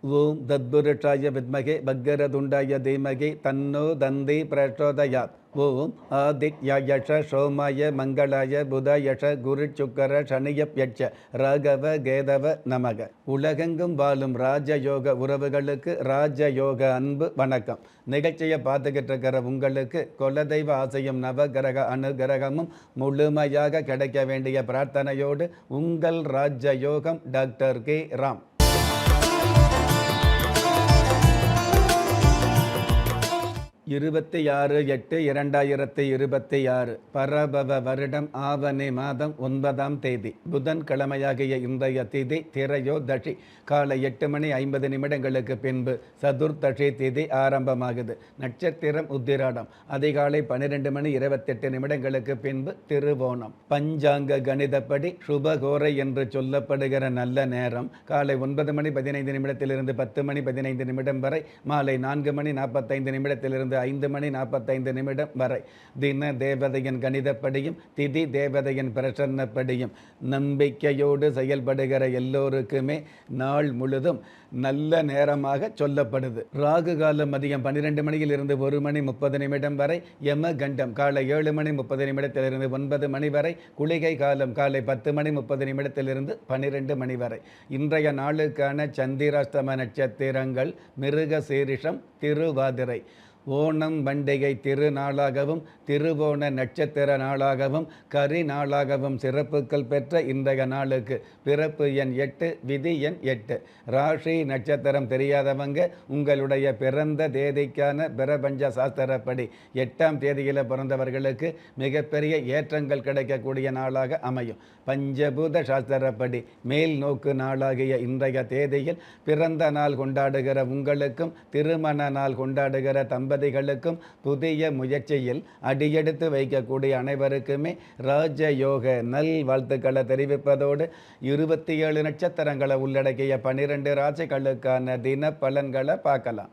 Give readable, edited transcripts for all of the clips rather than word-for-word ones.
ஓம் தத்புருஷாய வித்மகே பக்கரதுண்டாய தீமகி தன்னோ தந்தி பிரச்சோதயாத். ஓம் ஆதித்யாயஷ சோமாய மங்களாய புதயஷ குரு சுக்கர சனியப்யட்ச ராகவ கேதவ நமக. உலகெங்கும் வாழும் ராஜயோக உறவுகளுக்கு ராஜயோக அன்பு வணக்கம். நிகழ்ச்சியை பார்த்துக்கிட்டு இருக்கிற உங்களுக்கு குலதெய்வ ஆசையும் நவகிரக அனுகிரகமும் முழுமையாக கிடைக்க வேண்டிய பிரார்த்தனையோடு உங்கள் ராஜயோகம் டாக்டர் கே ராம். 26/8/2026 பரபவ வருடம் ஆவணி மாதம் 9ஆம் தேதி புதன்கிழமையாகிய இன்றைய திதி திரையோதசி. காலை 8:50 பின்பு சதுர்த்தசி திதி ஆரம்பமாகுது. நட்சத்திரம் உத்திராடம். அதிகாலை 12:28 பின்பு திருவோணம். பஞ்சாங்க கணிதப்படி சுபகோரை என்று சொல்லப்படுகிற நல்ல நேரம் காலை 9:15 10:15 வரை, மாலை 4:45 5:45 வரை. தின தேவதையின் கணிதப்படியும் திதி தேவதையின் பிரசன்னப்படியும் நம்பிக்கையோடு செயல்படுகிற எல்லோருக்குமே நாள் முழுதும் நல்ல நேரமாக சொல்லப்படுது. ராகு காலம் மதியம் 12 1:30 வரை, யம கண்டம் காலை 7:30 9 வரை, குளிகை காலம் காலை 10:30 12 வரை. இன்றைய நாளுக்கான சந்திராஷ்டம நட்சத்திரங்கள் மிருக சீரிஷம், திருவாதிரை. ஓணம் பண்டிகை திருநாளாகவும் திருவோண நட்சத்திர நாளாகவும் கரி நாளாகவும் சிறப்புகள் பெற்ற இன்றைய நாளுக்கு பிறப்பு எண் 8, விதி எண் 8. ராசி நட்சத்திரம் தெரியாதவங்க உங்களுடைய பிறந்த தேதிக்கான பிரபஞ்ச சாஸ்திரப்படி 8ஆம் தேதியில் பிறந்தவர்களுக்கு மிகப்பெரிய ஏற்றங்கள் கிடைக்கக்கூடிய நாளாக அமையும். பஞ்சபூத சாஸ்திரப்படி மேல் நோக்கு நாளாகிய இன்றைய தேதியில் பிறந்த நாள் கொண்டாடுகிற உங்களுக்கும் திருமண நாள் கொண்டாடுகிற தம்பதிகளுக்கும் புதிய முயற்சியில் அடியெடுத்து வைக்கக்கூடிய அனைவருக்குமே ராஜயோக நல் வாழ்த்துக்களை தெரிவிப்பதோடு 27 நட்சத்திரங்களை உள்ளடக்கிய 12 ராசிகளுக்கான தின பலன்களை பார்க்கலாம்.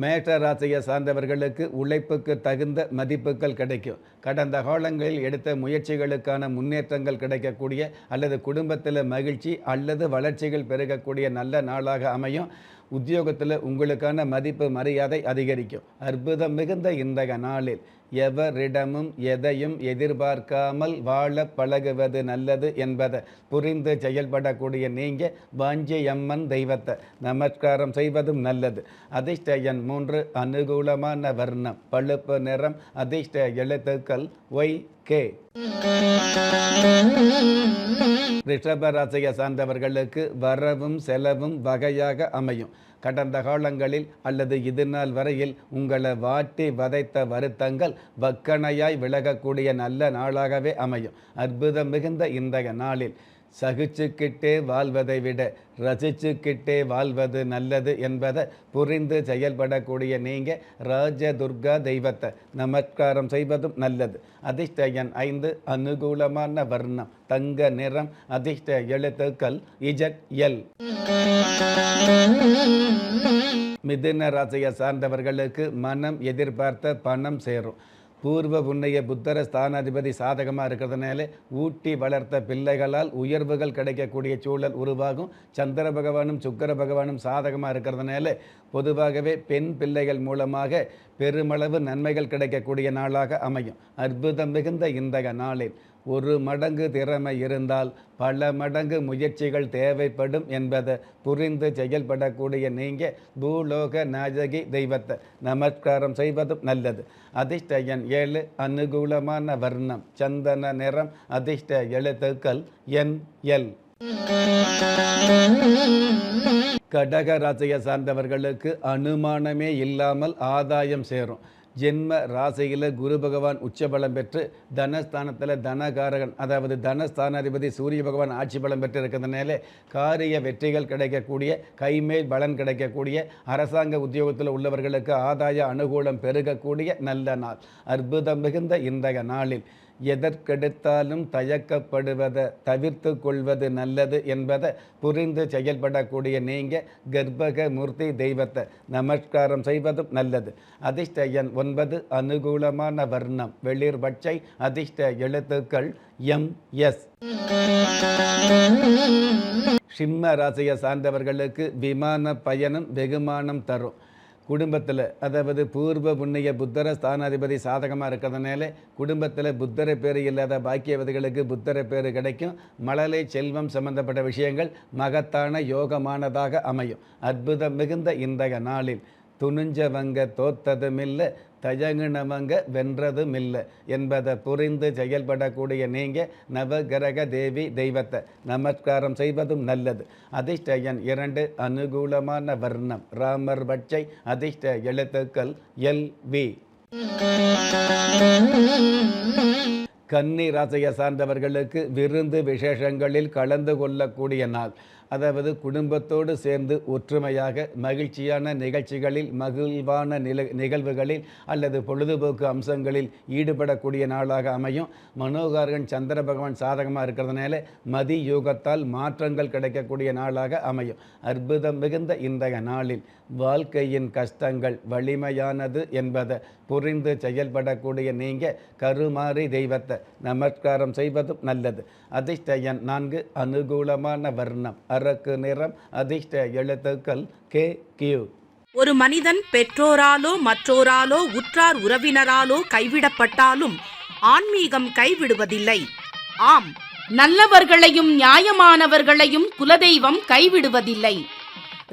மேஷ ராசியை சார்ந்தவர்களுக்கு உழைப்புக்கு தகுந்த மதிப்புகள் கிடைக்கும். கடந்த காலங்களில் எடுத்த முயற்சிகளுக்கான முன்னேற்றங்கள் கிடைக்கக்கூடிய அல்லது குடும்பத்தில் மகிழ்ச்சி அல்லது வளர்ச்சிகள் பெருகக்கூடிய நல்ல நாளாக அமையும். உத்தியோகத்தில் உங்களுக்கான மதிப்பு மரியாதை அதிகரிக்கும். அற்புதம் மிகுந்த இன்றைய நாளில் எவரிடமும் எதையும் எதிர்பார்க்காமல் வாழ பழகுவது நல்லது என்பதை புரிந்து செயல்படக்கூடிய நீங்கள் வாஞ்சியம்மன் தெய்வத்தை நமஸ்காரம் செய்வதும் நல்லது. அதிர்ஷ்ட எண் 3, அனுகூலமான வர்ணம் பழுப்பு நிறம், அதிர்ஷ்ட எழுத்துக்கள் YK. ரிஷபராசியை சார்ந்தவர்களுக்கு வரவும் செலவும் வகையாக அமையும். கடந்த காலங்களில் அல்லது இது நாள் வரையில் உங்களை வாட்டி வதைத்த வருத்தங்கள் வக்கணையாய் விலகக்கூடிய நல்ல நாளாகவே அமையும். அற்புதம் மிகுந்த இன்றைய நாளில் சகிச்சுக்கிட்டே வாழ்வதை விட ரசிச்சுக்கிட்டே வாழ்வது நல்லது என்பதை புரிந்து செயல்படக்கூடிய நீங்கள் ராஜதுர்கா தெய்வத்தை நமஸ்காரம் செய்வதும் நல்லது. அதிர்ஷ்ட எண் 5, அனுகூலமான வர்ணம் தங்க நிறம், அதிர்ஷ்ட எழுத்துக்கள் ZL. மிதுன ராசியை சார்ந்தவர்களுக்கு மனம் எதிர்பார்த்த பணம் சேரும். பூர்வ புண்ணிய புத்தர ஸ்தானாதிபதி சாதகமாக இருக்கிறதுனால ஊட்டி வளர்த்த பிள்ளைகளால் உயர்வுகள் கிடைக்கக்கூடிய சூழல் உருவாகும். சந்திர பகவானும் சுக்கிர பகவானும் சாதகமாக இருக்கிறதுனால பொதுவாகவே பெண் பிள்ளைகள் மூலமாக பெருமளவு நன்மைகள் கிடைக்கக்கூடிய நாளாக அமையும். அற்புதம் மிகுந்த இன்றைய நாளில் 1 மடங்கு திறமை இருந்தால் பல மடங்கு முயற்சிகள் தேவைப்படும் என்பதை புரிந்து செயல்படக்கூடிய நீங்கள் பூலோக நாயகி தெய்வத்தை நமஸ்காரம் செய்வதும் நல்லது. அதிர்ஷ்ட எண் 7, அனுகூலமான வர்ணம் சந்தன நிறம், அதிர்ஷ்ட எழுத்துக்கள் NL. கடக ராசியை சார்ந்தவர்களுக்கு அனுமானமே இல்லாமல் ஆதாயம் சேரும். ஜென்ம ராசியில் குரு பகவான் உச்சபலம் பெற்று தனஸ்தானத்தில் தனகாரகன் அதாவது தனஸ்தானாதிபதி சூரிய பகவான் ஆட்சி பலம் பெற்று இருக்கிறதுனால காரிய வெற்றிகள் கிடைக்கக்கூடிய, கைமேல் பலன் கிடைக்கக்கூடிய, அரசாங்க உத்தியோகத்தில் உள்ளவர்களுக்கு ஆதாய அனுகூலம் பெருகக்கூடிய நல்ல நாள். அற்புதம் மிகுந்த இன்றைய நாளில் எதற்கெடுத்தாலும் தயக்கப்படுவதை தவிர்த்து கொள்வது நல்லது என்பதை புரிந்து செயல்படக்கூடிய நீங்கள் கர்ப்பக மூர்த்தி தெய்வத்தை நமஸ்காரம் செய்வதும் நல்லது. அதிர்ஷ்ட எண் 9, அனுகூலமான வர்ணம் வெளிர் பச்சை, அதிர்ஷ்ட எழுத்துக்கள் MS. சிம்ம ராசியை சார்ந்தவர்களுக்கு விமான பயணம் வெகுமானம் தரும். குடும்பத்தில், அதாவது பூர்வ புண்ணிய புத்தர ஸ்தானாதிபதி சாதகமாக இருக்கிறதுனால குடும்பத்தில் புத்தர பேர் இல்லாத பாக்கியவதிகளுக்கு புத்தர பேர் கிடைக்கும். மழலை செல்வம் சம்பந்தப்பட்ட விஷயங்கள் மகத்தான யோகமானதாக அமையும். அற்புதம் மிகுந்த இன்றைய நாளில் துணிஞ்சவங்க தோத்ததுமில்லை, தயங்கினவங்க வென்றதுமில்லை என்பதை புரிந்து செயல்படக்கூடிய நீங்கள் நவகிரக தேவி தெய்வத்தை நமஸ்காரம் செய்வதும் நல்லது. அதிர்ஷ்ட எண் 2, அனுகூலமான வர்ணம் ராமர் பச்சை, அதிர்ஷ்ட எழுத்துக்கள் LV. கன்னி ராசியை சார்ந்தவர்களுக்கு விருந்து விசேஷங்களில் கலந்து கொள்ளக்கூடிய நாள். அதாவது குடும்பத்தோடு சேர்ந்து ஒற்றுமையாக மகிழ்ச்சியான நிகழ்ச்சிகளில் மகிழ்வான நிகழ்வுகளில் அல்லது பொழுதுபோக்கு அம்சங்களில் ஈடுபடக்கூடிய நாளாக அமையும். மனோகாரகன் சந்திர பகவான் சாதகமாக இருக்கிறதுனால மதி யோகத்தால் மாற்றங்கள் கிடைக்கக்கூடிய நாளாக அமையும். அற்புதம் மிகுந்த இன்றைய நாளில் வாழ்க்கையின் கஷ்டங்கள் வலிமையானது என்பதை புரிந்து செயல்படக்கூடிய நீங்கள் கருமாரி தெய்வத்தை நமஸ்காரம் செய்வதும் நல்லது. அதிர்ஷ்ட எண் 4, அனுகூலமான வர்ணம் அரக்கு நிறம், அதிர்ஷ்ட எழுத்துக்கள் KQ. ஒரு மனிதன் பெற்றோராலோ மற்றோராலோ உற்றார் உறவினராலோ கைவிடப்பட்டாலும் ஆன்மீகம் கைவிடுவதில்லை. ஆம், நல்லவர்களையும் நியாயமானவர்களையும் குலதெய்வம் கைவிடுவதில்லை.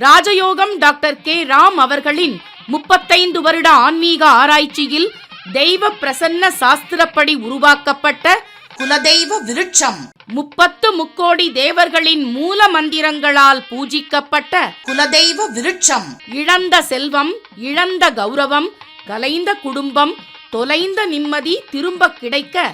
ராஜயோகம் டாக்டர் K. ராம் அவர்களின் 35 வருட ஆன்மீக ஆராய்ச்சியில் தெய்வ பிரசன்ன சாஸ்திரப்படி உருவாக்கப்பட்ட குலதெய்வ விருட்சம், 30 முக்கோடி தேவர்களின் மூல மந்திரங்களால் பூஜிக்கப்பட்ட குலதெய்வ விருட்சம். இழந்த செல்வம், இழந்த கௌரவம், கலைந்த குடும்பம், தொலைந்த நிம்மதி திரும்ப கிடைக்க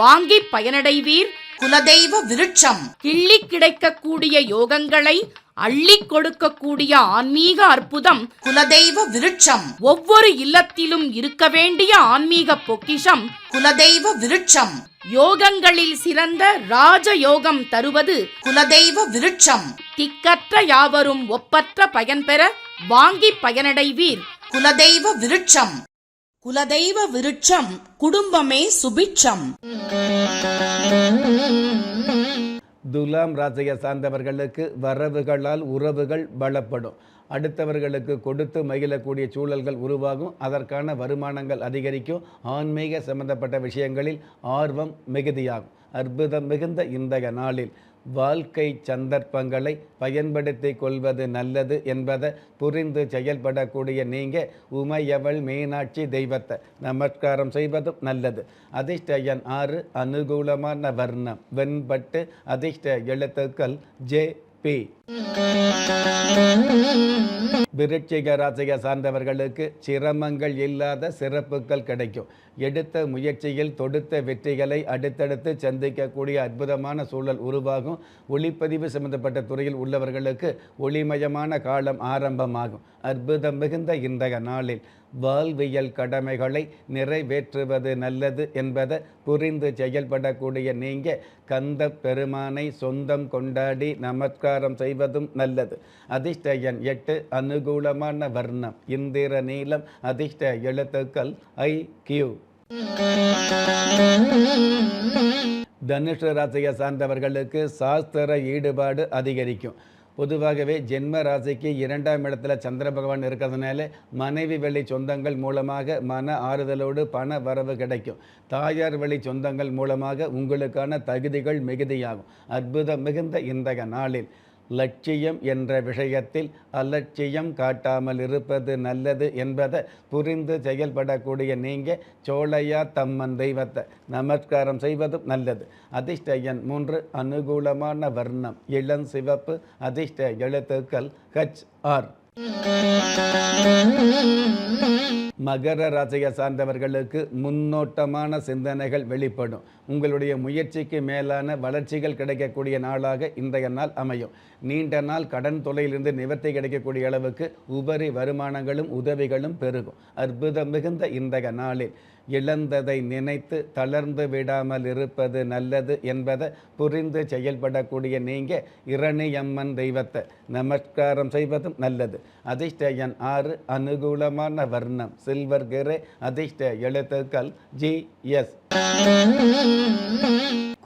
வாங்கி பயனடைவீர். குலதெய்வ விருட்சம் கிள்ளி கிடைக்கக்கூடிய யோகங்களை அள்ளி கொடுக்கக்கூடிய ஆன்மீக அற்புதம் குலதெய்வ விருட்சம். ஒவ்வொரு இல்லத்திலும் இருக்க வேண்டிய ஆன்மீக பொக்கிஷம் குலதெய்வ விருட்சம். யோகங்களில் சிறந்த ராஜயோகம் தருவது குலதெய்வ விருட்சம். திக்கற்ற யாவரும் ஒப்பற்ற பயன்பெற வாங்கி பயனடைவீர். குலதெய்வ விருட்சம். குலதெய்வ விருட்சம் குடும்பமே சுபிட்சம். துலாம் ராசியை சார்ந்தவர்களுக்கு வரவுகளால் உறவுகள் பலப்படும். அடுத்தவர்களுக்கு கொடுத்து மகிழக்கூடிய சூழல்கள் உருவாகும். அதற்கான வருமானங்கள் அதிகரிக்கும். ஆன்மீக சம்பந்தப்பட்ட விஷயங்களில் ஆர்வம் மிகுதியாகும். அற்புதம் மிகுந்த இன்றைய நாளில் வாழ்க்கை சந்தர்ப்பங்களை பயன்படுத்தி கொள்வது நல்லது என்பதை புரிந்து செயல்படக்கூடிய நீங்கள் உமையவள் மீனாட்சி தெய்வத்தை நமஸ்காரம் செய்வதும் நல்லது. அதிர்ஷ்ட எண் 6, அனுகூலமான வர்ணம் வெண்பட்டு, அதிர்ஷ்ட எழுத்துக்கள் JP. விருச்சிக ராசியை சார்ந்தவர்களுக்கு சிரமங்கள் இல்லாத சிறப்புகள் கிடைக்கும். எடுத்த முயற்சியில் தொடுத்த வெற்றிகளை அடுத்தடுத்து சந்திக்கக்கூடிய அற்புதமான சூழல் உருவாகும். ஒளிப்பதிவு சம்பந்தப்பட்ட துறையில் உள்ளவர்களுக்கு ஒளிமயமான காலம் ஆரம்பமாகும். அற்புதம் மிகுந்த இன்றைய நாளில் வாழ்வியல் கடமைகளை நிறைவேற்றுவது நல்லது என்பதை புரிந்து செயல்படக்கூடிய நீங்கள் கந்த பெருமானை சொந்தம் கொண்டாடி நமஸ்காரம் செய்வதும் நல்லது. அதிர்ஷ்ட எண் 8, அனுகூலமான வர்ணம் இந்திர நீலம், அதிர்ஷ்ட எழுத்துக்கள் IQ. தனுஷ ராசியை சார்ந்தவர்களுக்கு சாஸ்திர ஈடுபாடு அதிகரிக்கும். பொதுவாகவே ஜென்ம ராசிக்கு 2ஆம் இடத்துல சந்திர பகவான் இருக்கிறதுனால மனைவி வழி சொந்தங்கள் மூலமாக மன ஆறுதலோடு பண வரவு கிடைக்கும். தாயார் வழி சொந்தங்கள் மூலமாக உங்களுக்கான தகுதிகள் மிகுதியாகும். அற்புதம் மிகுந்த இன்றைய நாளில் லட்சியம் என்ற விஷயத்தில் அலட்சியம் காட்டாமல் இருப்பது நல்லது என்பதை புரிந்து செயல்படக்கூடிய நீங்கள் சோழையா தம்மன் தெய்வத்தை நமஸ்காரம் செய்வதும் நல்லது. அதிர்ஷ்ட எண் 3, அனுகூலமான வர்ணம் இளம் சிவப்பு, அதிர்ஷ்ட எழுத்துக்கள் HR. மகர ராசியை சார்ந்தவர்களுக்கு முன்னோட்டமான சிந்தனைகள் வெளிப்படும். உங்களுடைய முயற்சிக்கு மேலான வளர்ச்சிகள் கிடைக்கக்கூடிய நாளாக இன்றைய நாள் அமையும். நீண்ட நாள் கடன் தொல்லையிலிருந்து நிவர்த்தி கிடைக்கக்கூடிய அளவுக்கு உபரி வருமானங்களும் உதவிகளும் பெருகும். அற்புதம் மிகுந்த இன்றைய நாளில் இழந்ததை நினைத்து தளர்ந்து விடாமல் இருப்பது நல்லது என்பதை புரிந்து செயல்படக்கூடிய நீங்கள் இரணியம்மன் தெய்வத்தை நமஸ்காரம் செய்வதும் நல்லது. அதிர்ஷ்ட எண் 6, அனுகூலமான வர்ணம் சில்வர் கிரே, அதிர்ஷ்ட எழுத்துக்கள் GS.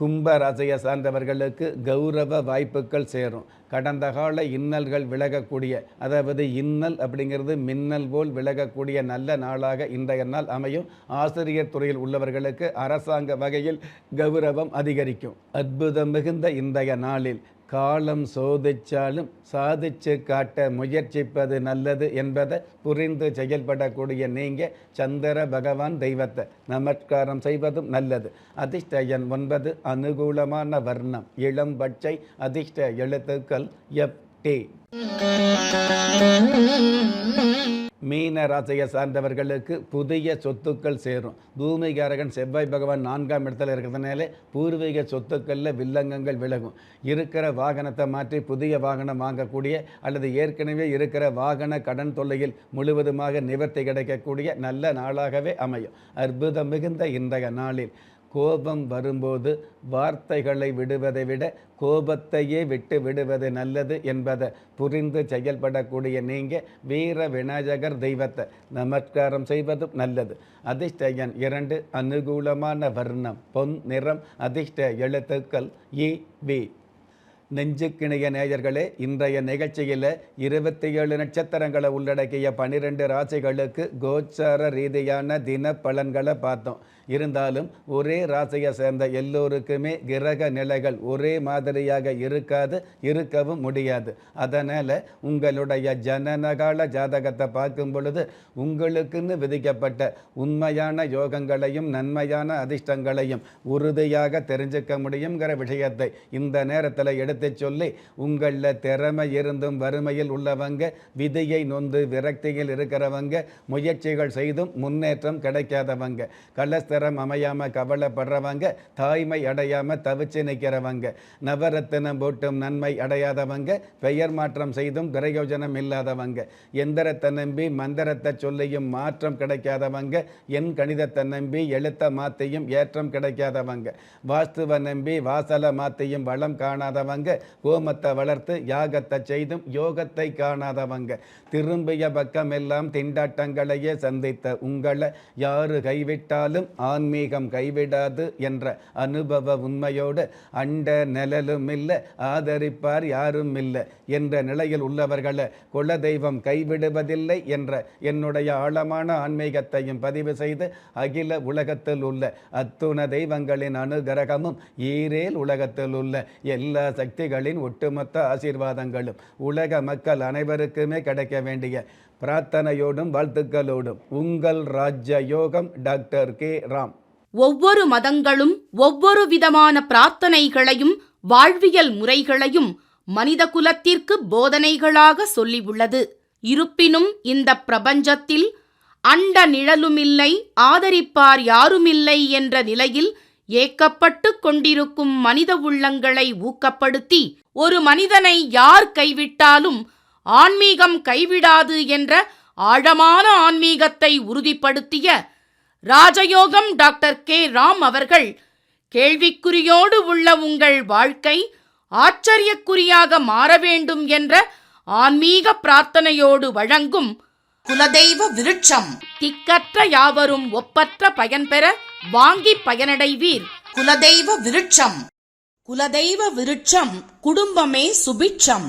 கும்ப ராசியை சார்ந்தவர்களுக்கு கௌரவ வாய்ப்புகள் சேரும். கடந்த கால இன்னல்கள் விலகக்கூடிய, அதாவது இன்னல் அப்படிங்கிறது மின்னல் போல் விலகக்கூடிய நல்ல நாளாக இன்றைய நாள் அமையும். ஆசிரியர் துறையில் உள்ளவர்களுக்கு அரசாங்க வகையில் கௌரவம் அதிகரிக்கும். அற்புதம் மிகுந்த இன்றைய நாளில் காலம் சோதிச்சாலும் சாதிச்சு காட்ட முயற்சிப்பது நல்லது என்பதை புரிந்து செயல்படக்கூடிய நீங்கள் சந்திர பகவான் தெய்வத்தை நமஸ்காரம் செய்வதும் நல்லது. அதிர்ஷ்ட எண் 9, அனுகூலமான வர்ணம் இளம் பச்சை, அதிர்ஷ்ட எழுத்துக்கள் FT. மீன ராசியை சார்ந்தவர்களுக்கு புதிய சொத்துக்கள் சேரும். பூமிகாரகன் செவ்வாய் பகவான் 4ஆம் இடத்துல இருக்கிறதுனால பூர்வீக சொத்துக்களில் வில்லங்கங்கள் விலகும். இருக்கிற வாகனத்தை மாற்றி புதிய வாகனம் வாங்கக்கூடிய அல்லது ஏற்கனவே இருக்கிற வாகன கடன் தொல்லையில் முழுவதுமாக நிவர்த்தி கிடைக்கக்கூடிய நல்ல நாளாகவே அமையும். அற்புதம் மிகுந்த இன்றைய நாளில் கோபம் வரும்போது வார்த்தைகளை விடுவதை விட கோபத்தையே விட்டு விடுவது நல்லது என்பதை புரிந்து செயல்படக்கூடிய நீங்கள் வீர விநாயகர் தெய்வத்தை நமஸ்காரம் செய்வதும் நல்லது. அதிர்ஷ்ட எண் 2, அனுகூலமான வர்ணம் பொன் நிறம், அதிர்ஷ்ட எழுத்துக்கள் EV. நெஞ்சுக்கிணைய நேயர்களே, இன்றைய நிகழ்ச்சியில் 27 நட்சத்திரங்களை உள்ளடக்கிய 12 ராசிகளுக்கு கோச்சார ரீதியான தின பலன்களை பார்த்தோம். இருந்தாலும் ஒரே ராசியை சேர்ந்த எல்லோருக்குமே கிரக நிலைகள் ஒரே மாதிரியாக இருக்கவும் முடியாது. அதனால் உங்களுடைய ஜனனகால ஜாதகத்தை பார்க்கும் பொழுது உங்களுக்குன்னு விதிக்கப்பட்ட உண்மையான யோகங்களையும் நன்மையான அதிர்ஷ்டங்களையும் உறுதியாக தெரிஞ்சுக்க முடியுங்கிற விஷயத்தை இந்த நேரத்தில் எடுத்து சொல்லி, உங்களில் திறமை இருந்தும் வறுமையில் உள்ளவங்க, விதியை நொந்து விரக்தியில் இருக்கிறவங்க, முயற்சிகள் செய்தும் முன்னேற்றம் கிடைக்காதவங்க, கலஸ்தரம் அமையாமல் கவலைப்படுறவங்க, தாய்மை அடையாமல் தவிச்சு நிற்கிறவங்க, நவரத்தினம் போட்டும் நன்மை அடையாதவங்க, பெயர் மாற்றம் செய்தும் பிரயோஜனம் இல்லாதவங்க, எந்திரத்தை நம்பி மந்திரத்தை சொல்லியும் மாற்றம் கிடைக்காதவங்க, என் கணிதத்தை நம்பி எழுத்த மாற்றியும் ஏற்றம் கிடைக்காதவங்க, வாஸ்துவை நம்பி வாசலை மாற்றியும் வளம் காணாதவங்க, கோமத்தை வளர்த்து யாகத்தை செய்தும் யோகத்தை காணாதவங்க, திரும்பிய பக்கம் எல்லாம் திண்டாட்டங்களையே சந்தித்த உங்களை யாரு கைவிட்டாலும் ஆன்மீகம் கைவிடாது என்ற அனுபவ உண்மையோடு அண்ட நிழலும் இல்லை, ஆதரிப்பார் யாரும் இல்லை என்ற நிலையில் உள்ளவர்களை குலதெய்வம் கைவிடுவதில்லை என்ற என்னுடைய ஆழமான ஆன்மீகத்தையும் பதிவு செய்து அகில உலகத்தில் உள்ள அத்துண தெய்வங்களின் அனுகிரகமும் ஈரேல் உலகத்தில் உள்ள எல்லா சக்திகளின் ஒட்டுமொத்த ஆசீர்வாதங்களும் உலக மக்கள் அனைவருக்குமே கிடைக்க வேண்டிய பிரார்த்தனையோடும் வாழ்த்துக்களோடும் உங்கள் ராஜ்ய யோகம் டாக்டர் K. ராம். ஒவ்வொரு மதங்களும் ஒவ்வொரு விதமான பிரார்த்தனைகளையும் வாழ்வியல் முறைகளையும் மனித குலத்திற்கு போதனைகளாக சொல்லியுள்ளது. இருப்பினும் இந்த பிரபஞ்சத்தில் அண்ட நிழலுமில்லை, ஆதரிப்பார் யாருமில்லை என்ற நிலையில் ஏக்கப்பட்டு கொண்டிருக்கும் மனித உள்ளங்களை ஊக்கப்படுத்தி, ஒரு மனிதனை யார் கைவிட்டாலும் ஆன்மீகம் கைவிடாது என்ற ஆழமான ஆன்மீகத்தை உறுதிப்படுத்திய ராஜயோகம் டாக்டர் K. ராம் அவர்கள் கேள்விக்குறியோடு உள்ள உங்கள் வாழ்க்கை ஆச்சரியக்குறியாக மாற வேண்டும் என்ற ஆன்மீக பிரார்த்தனையோடு வழங்கும் குலதெய்வ விருட்சம். திக்கற்ற யாவரும் ஒப்பற்ற பயன்பெற வாங்கி பயனடைவீர். குலதெய்வ விருட்சம். குலதெய்வ விருட்சம் குடும்பமே சுபிட்சம்.